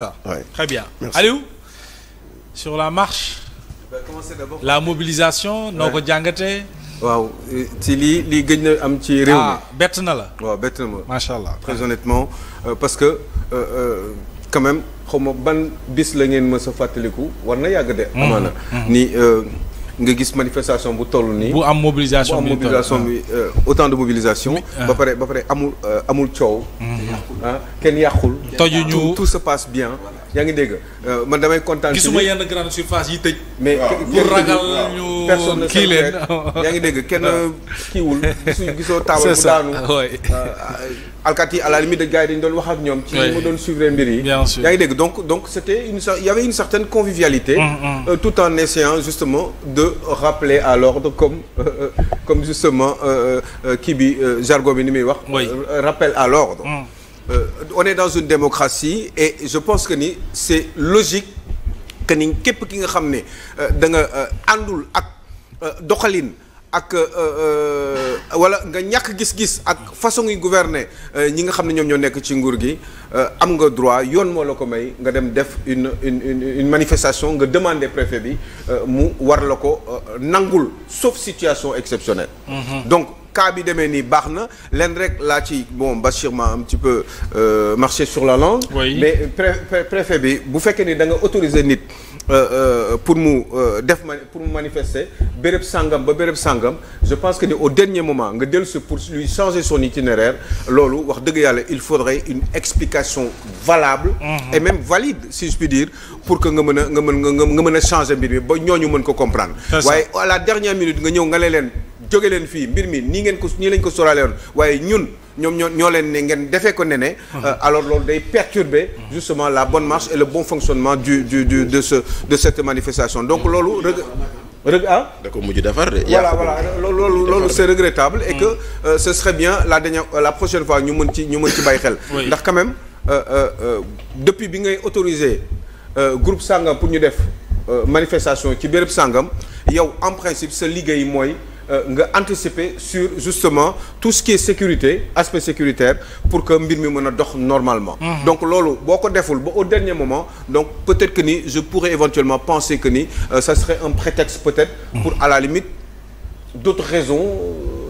Ouais. Très bien. Merci. Aliou, sur la marche, la mobilisation noo ko jàngatee. waaw ci lii gëj na am ci réew mi. bett na la. waaw bett na ma. macha allah très honnêtement parce que quand même xaw ma ban bis la ngeen mës a fàttaliku war na yàgg de. amaana ni nga gis manifestation bu toll nii. bu am mobilisation bi autant de mobilisation. ba pare amul coow. kenn yàqul. tojuñu tout se passe bien. yaa ngi dégg man damay kontaan. gisuma yenn grande surface yi tëj. mais pour ragal ñu kii leen. yaa ngi dégg kenn kiiwul. gisoo taabal bu daanu. alkaati yi à la limite de gars yi dañu doon wax ak ñoom. ci li ma doon suivre mbir yi. bien sûr yaa ngi dégg donc c'était il y avait une certaine convivialité. Tout en essayant justement de rappeler à l'ordre comme justement kii bi jargon bi ni muy wax. rappel à l'ordre. On est dans une démocratie et je pense que ni c'est logique que ni képp ki nga xam ne da nga àndul ak doxalin ak wala nga ñàkk gis-gis ak façon yi gouverner ñi nga xam ne ñoom ñoo nekk ci nguur gi am nga droit yoon moo la ko may nga dem def une manifestation nga demander préfet bi mu war la ko nangul sauf situation exceptionnelle. Donc cas bi demee nii baax na leen rek laa ci bon Bachir m'a un petit peu marché sur la langue. Oui. Mais préfet bi bu fekkee ni da nga autoriser nit pour mu manifester béréb sangam ba béréb sangam je pense que ni au dernier moment nga dellusi pour lui changer son itinéraire loolu wax dëgg yàlla il faudrait une explication valable. Et même valide si je puis dire pour que nga mën a changer mbir mi ba ñooñu mën ko comprendre. waaye à la dernière minute nga ñëw nga leen jóge leen fii mbir mi nii lañ ko sóoraale woon waaye ñun ñoo leen ne ngeen defee ko ne alors loolu day perturber justement la bonne marche et le bon fonctionnement de cette manifestation donc loolu da ko mujj defar de. voilà loolu c'est regrettable et que ce serait bien la prochaine fois ñu mën ci bàyyi xel. ndax quand même depuis bi ngay autoriser groupe sangam pour ñu def manifestation ci béréb sangam yow en principe sa liggéey mooy. nga anticiper sur justement tout ce qui est sécurité aspect sécuritaire pour que mbir mi mën a dox normalement. Donc loolu boo ko deful ba au dernier moment donc peut-être que ni je pourrais éventuellement penser que ni ça serait un prétexte peut-être pour à la limite d'autres raisons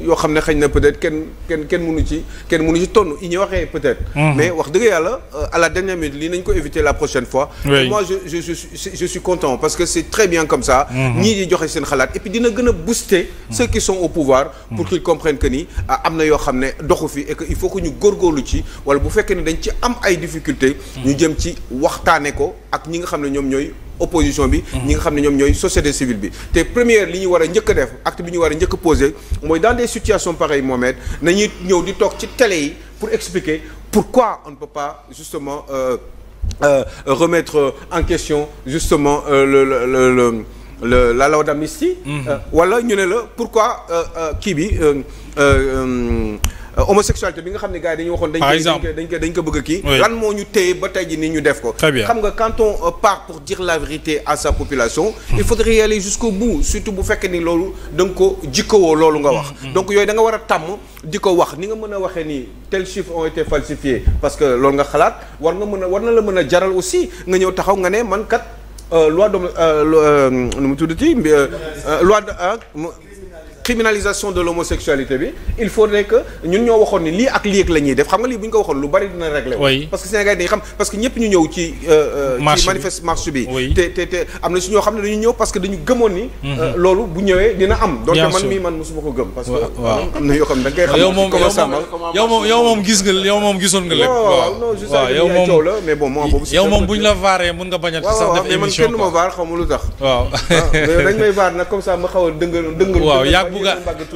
yoo xam ne xëy na peut-être kenn mënu ci tonn i ñu waxee peut-être. Mais wax dëgg yàlla à la dernière minute lii nañ ko éviter la prochaine fois. Oui. Moi je suis content parce que c'est très bien comme ça. ñii di joxe seen xalaat et puis dina gën a booster ceux qui sont au pouvoir pour qu'ils comprennent que ni am na yoo xam ne doxu fi et que il faut que ñu góorgóorlu ci wala bu fekkee ne dañ ci am ay difficultés. ñu jëm ci waxtaane ko ak ñi nga xam ne ñoom ñooy opposition bi ñi nga xam ne ñoom ñooy société civile bi te première li ñu war a njëkk a def acte bi ñu war a njëkk a poser mooy dans des situations pareilles Mohamed nañuy ñëw di toog ci télé yi pour expliquer pourquoi on ne peut pas justement remettre en question justement la loi d'amnistie wala ñu ne la pourquoi kii bi homosexualité bi nga xam ne gars yi dañuy waxoon dañ ko bëgg a kii lan moo ñu téye ba tey ji ni ñu def ko xam nga quand on part pour dire la vérité à sa population il faudrait y aller jusqu'au bout surtout bu fekkee ni loolu da nga ko jikkowoo loolu nga wax donc yooyu da nga war a tàmm di ko wax ni nga mën a waxee ni tels chiffres ont été falsifiés parce que loolu nga xalaat war na la mën a jaral aussi nga ñëw taxaw nga ne man kat loi de nu mu tuddati loi de criminalisation de l'homosexualité bi il faudrait que ñun ñoo waxoon ni lii ak lii ak la ñuy def xam nga lii bu ñu ko waxoon lu bari dina régler parce que Sénégal dañuy xam parce que ñëpp ñu ñëw ci marche bi te am na si ñoo xam ne dañu ñëw parce que dañu gëmoon ni loolu bu ñëwee dina am donc man mosuma ko gëm parce que am na yoo xam ne da ngay xam yow moom gisoon nga lépp waaw yow moom coow la mais bon moom boobu yow moom bu ñu la vaaree mën nga bañati sax def émission mais man kenn du ma vaar xaw ma lu tax waaw dañ may vaar nag comme ça ma xaw a dëngal waaw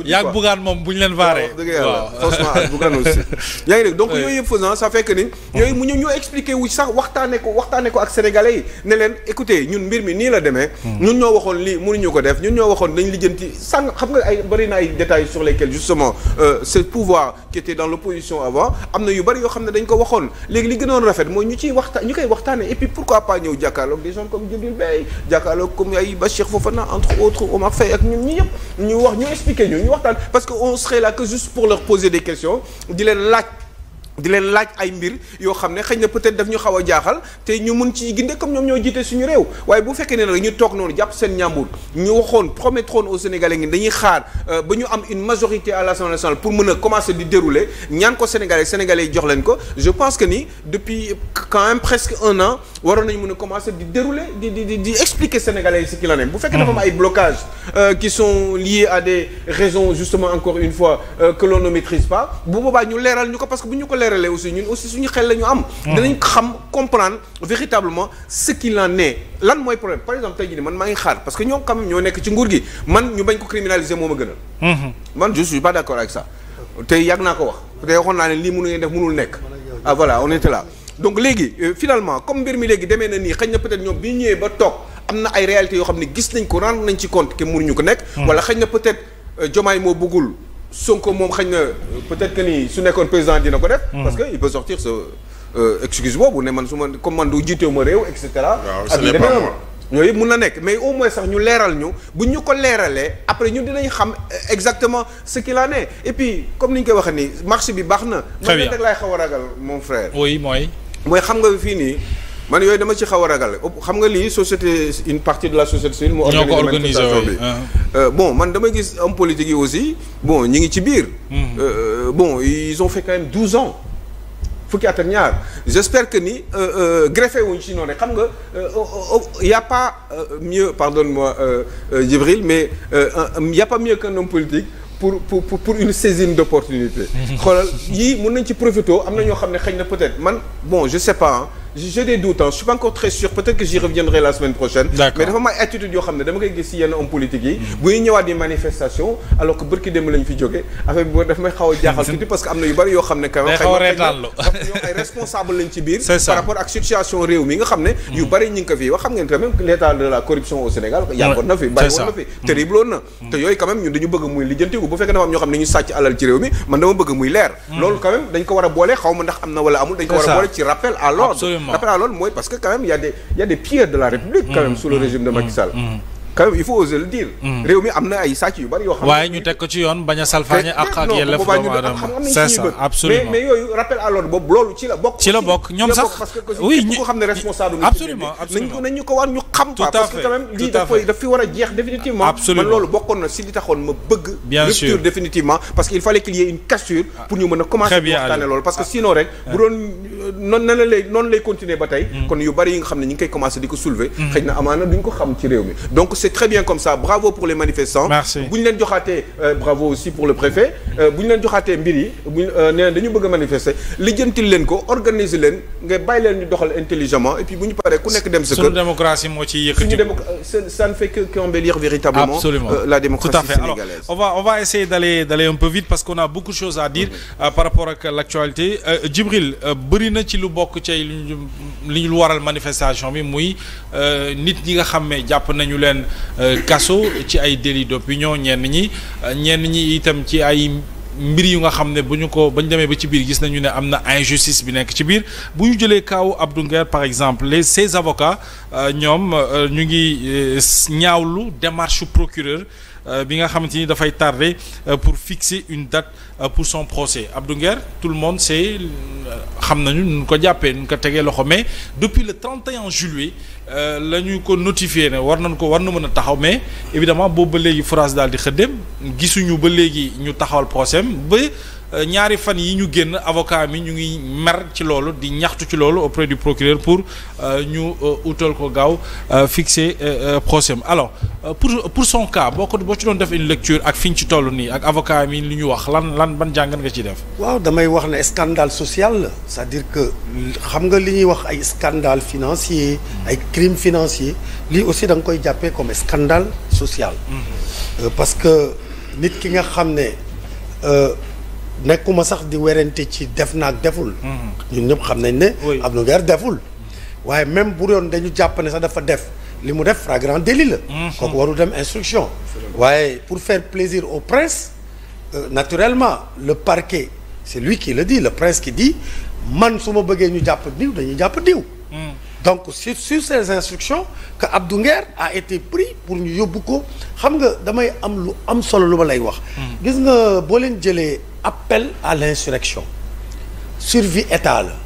yaag bugaan moom bu ñu leen vaaree waaw franchement ak bugaan aussi yaa ngi dégg donc yooyu yëpp faisant ça fait que ni yooyu mu ñoo expliqué wu sax waxtaane ko ak sénégalais yi ne leen écoutez ñun mbir mi nii la demee ñun ñoo waxoon lii mënuñu ko def ñun ñoo waxoon dañ lijjanti sàng xam nga ay bëri na ay détails sur lesquels justement ce pouvoir qui était dans l'opposition avant am na yu bëri yoo xam ne dañ ko waxoon léegi li gënoon rafet mooy ñu koy waxtaane et puis pourquoi pas ñëw jàkkaarloog des gens comme Djibril Bey jàkkaarloog comme ay Bachir Fofana entre autres Omar Faye ak ñun ñi yëpp ñu expliquer ñu waxtaan parce que on serait là que juste pour leur poser des questions di leen laaj di leen laaj ay mbir yoo xam ne xëy na peut-être daf ñu xaw a jaaxal te ñu mun ci ginde comme ñoom ñoo jiite suñu réew waaye bu fekkee ne nag ñu toog noonu jàpp seen ñàmbur ñu waxoon promettroon aux Sénégalais ngi dañuy xaar ba ñu am une majorité à l'Assemblée nationale pour mën a commencer di dérouler ñaan ko Sénégalais yi jox leen ko je pense que ni depuis quand même presque un an waroon nañu mën a commencer di dérouler di expliquer Sénégalais yi ce qu'il en est bu fekkee dafa am ay blocages qui sont liés à des raisons justement encore une fois que l'on ne maîtrise pas bu boobaa ñu leeral ñu ko parce que bu ñu ko leeralee aussi ñun aussi suñu xel la ñu am dinañ xam comprendre véritablement ce qu'il en est lan mooy problème par exemple tey jii man maa ngi xaar parce que ñoom quand même ñoo nekk ci nguur gi man ñu bañ ko criminaliser moo ma gënal man je suis pas d'accord avec ça te yàgg naa ko wax te waxoon naa ne lii mënu ngeen def mënul nekk ah voilà on était là donc léegi finalement comme mbir mi léegi demee na nii xëy na peut-être ñoom bi ñëwee ba toog am na ay réalités yoo xam ne gis nañ ko rendre nañ ci compte que mënuñu ko nekk wala xëy na peut-être Diomaye moo bëggul Sonko moom xëy na peut-être que ni su nekkoon président dina ko def parce que il peut sortir ce excuse boobu ne man su ma comme man du jiitewu ma réew et cetera ak demee noonu yooyu yëpp mun na nekk mais au moins sax ñu leeral ñu bu ñu ko leeralee après ñun dinañ xam exactement ce qu'il en est et puis comme ni ñu koy waxee nii marché bi baax na man rek laay xaw a ragal mon frère oui mooy xam nga fii nii man yooyu dama ci xaw a ragal xam nga lii société une partie de la société civile moo organisé manifestation bi bon man dama gis homme politique yi aussi bon ñi ngi ci biir bon ils ont fait quand même 12 ans fukki at ak ñaar j'espère que ni greffé wuñ ci noonu rek xam nga y a pas mieux pardonne-moi Djibril mais y a pas mieux qu'un homme politique pour une saisine d'opportunité xoolal yii mën nañ ci profiter am na ñoo xam ne xëy na peut-être man bon je sais pas j'ai des doutes je suis pas encore très sûr peut-être que j'y reviendrai la semaine prochaine mais dafa may attitude yoo xam ne dama koy gis ci yenn homme politique yi bu ñuy ñëwaat di manifestation alors que bërki démb lañ fi jóge affaire bi dafa may xaw a jaaxal tuuti parce que am na yu bari yoo xam ne quand même ñoom ay responsable lañ ci biir par rapport ak situation réew mi nga xam ne yu bari ñu ngi ko fii wax xam ngeen quand même l'état de la corruption au Sénégal yàggoon na fi bari woon na fi terrible woon na te yooyu quand même ñun dañu bëgg muy lijjantiku bu fekkee dafa am ñoo xam ne ñu sàcc alal ci réew mi man dama bëgg muy leer loolu quand même dañ ko war a boole xaw ma ndax am na wala amul dañ ko war a boole ci rappel à l'ordre rappel à l'ordre mooy parce que quand même il y a des pilleurs de la République quand même sous le régime de Macky Sall quand même il faut oser le dire réew mi am na ay sàcc yu bari yoo xam waaye ñu teg ko ci yoon bañ a salfaañe ak yelleef doomu aadama c'est ça absolument mais yooyu rappel à l'ordre boobu loolu ci la bokk ñoom sax parce que oui ko xam ne responsable absolument nañ ñu ko war ñu xam pas parce que quand même lii daf fi war a jeex définitivement man loolu bokkoon na si li taxoon ma bëgg rupture définitivement parce que il fallait qu'il y ait une cassure pour ñu mën a commencer waxtaane loolu parce que sinon rek bu doon noonu lay continuer ba tey kon yu bari yi nga xam ne ñu ngi koy commencer di ko soulever xëy na amaana duñ ko xam ci réew mi donc c'est très bien comme ça bravo pour les manifestants bu ñu leen joxaatee bravo aussi pour le préfet bu ñu leen joxaatee mbir yi bu nee dañu bëgg a manifester lijjantil leen ko organiser leen nga bàyyi leen ñu doxal intelligemment et puis bu ñu paree ku nekk dem sa kër suñu démocratie moo ci yëkkati ça ne fait que embellir véritablement la démocratie sénégalaise. Alors on va essayer d'aller un peu vite parce qu'on a beaucoup de choses à dire par rapport ak l'actualité Djibril bëri na ci lu bokk ci li ñu waral manifestation bi muy nit ñi nga xam ne jàpp nañu leen kaso ci ay délit d'opinion ñenn ñi itam ci ay mbir yu nga xam ne bañ demee ba ci biir gis nañu ne am na injustice bi nekk ci biir bu ñu jëlee kaaw Abdou Nguer par exemple ses avocats ñoom ñu ngi ñaawlu démarche procureur bi nga xamante ni dafay tarder pour fixer une date pour son procès Abdou Nguer tout le monde sait xam nañu nu ko jàppee nu ko tegee loxo mais depuis le 31 juillet la ñu ko notifié ne war na mën a taxaw mais évidemment boobu ba léegi France daal di xëddem gisuñu ba léegi ñu taxawal procès ba ñaari fan yi ñu génn avocat mi ñu ngi mer ci loolu di ñaxtu ci loolu auprès du procureur pour ñu utal ko gaaw fixer procès alors pour son cas boo ci doon def une lecture ak fi ñu ci toll nii ak avocat mi li ñu wax lan ban jàngat nga ci def. waaw damay wax ne scandale social la c'est-à-dire que xam nga li ñuy wax ay scandale financier ay crime financier lii aussi da nga koy jàppee comme scandale social. parce que nit ki nga xam ne. nekkuma sax di werante ci def naag deful. ñun ñëpp xam nañ ne. Abdou Nguer deful. waaye même bu doon dañu jàpp ne sax dafa def li mu def flagrant délit la. kooku warul dem instruction. waaye pour faire plaisir au prince naturellement le parquet c'est lui qui le dit le prince qui dit man su ma bëggee ñu jàpp diw dañuy jàpp diw. donc sur ces instructions que Abdou Nguer a été pris pour ñu yóbbu ko xam nga damay am lu am solo lu ma lay wax. gis nga boo leen jëlee appel à l'insurrection survie état la